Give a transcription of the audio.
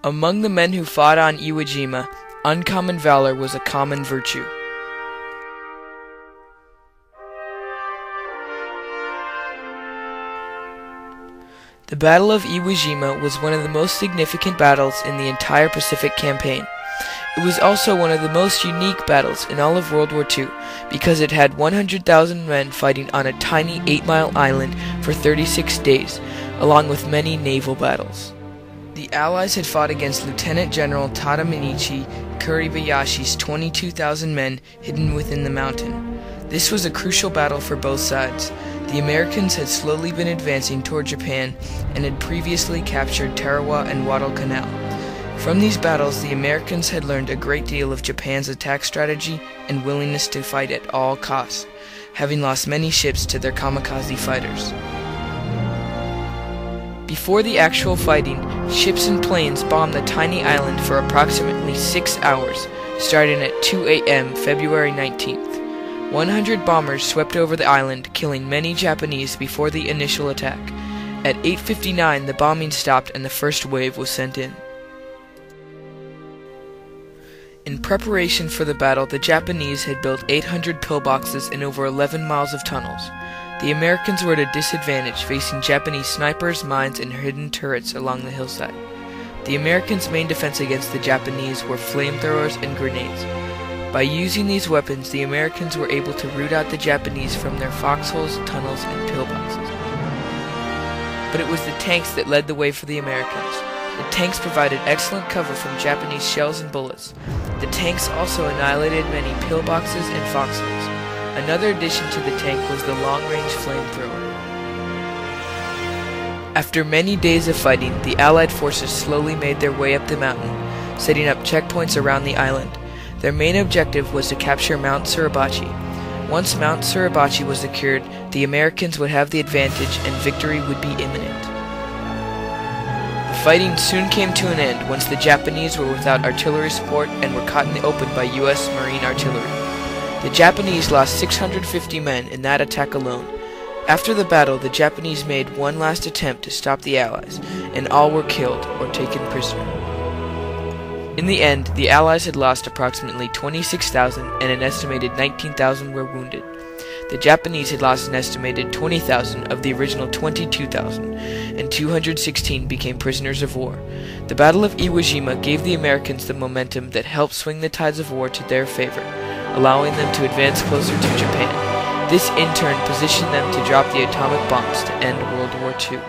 Among the men who fought on Iwo Jima, uncommon valor was a common virtue. The Battle of Iwo Jima was one of the most significant battles in the entire Pacific Campaign. It was also one of the most unique battles in all of World War II because it had 100,000 men fighting on a tiny 8-mile island for 36 days, along with many naval battles. The Allies had fought against Lieutenant General Tadamichi Kuribayashi's 22,000 men hidden within the mountain. This was a crucial battle for both sides. The Americans had slowly been advancing toward Japan and had previously captured Tarawa and Guadalcanal. From these battles, the Americans had learned a great deal of Japan's attack strategy and willingness to fight at all costs, having lost many ships to their kamikaze fighters. Before the actual fighting, ships and planes bombed the tiny island for approximately 6 hours, starting at 2 a.m. February 19th. 100 bombers swept over the island, killing many Japanese before the initial attack. At 8:59, the bombing stopped and the first wave was sent in. In preparation for the battle, the Japanese had built 800 pillboxes and over 11 miles of tunnels. The Americans were at a disadvantage, facing Japanese snipers, mines, and hidden turrets along the hillside. The Americans' main defense against the Japanese were flamethrowers and grenades. By using these weapons, the Americans were able to root out the Japanese from their foxholes, tunnels, and pillboxes. But it was the tanks that led the way for the Americans. The tanks provided excellent cover from Japanese shells and bullets. The tanks also annihilated many pillboxes and foxholes. Another addition to the tank was the long-range flamethrower. After many days of fighting, the Allied forces slowly made their way up the mountain, setting up checkpoints around the island. Their main objective was to capture Mount Suribachi. Once Mount Suribachi was secured, the Americans would have the advantage and victory would be imminent. The fighting soon came to an end once the Japanese were without artillery support and were caught in the open by U.S. Marine artillery. The Japanese lost 650 men in that attack alone. After the battle, the Japanese made one last attempt to stop the Allies, and all were killed or taken prisoner. In the end, the Allies had lost approximately 26,000 and an estimated 19,000 were wounded. The Japanese had lost an estimated 20,000 of the original 22,000, and 216 became prisoners of war. The Battle of Iwo Jima gave the Americans the momentum that helped swing the tides of war to their favor, allowing them to advance closer to Japan. This in turn positioned them to drop the atomic bombs to end World War II.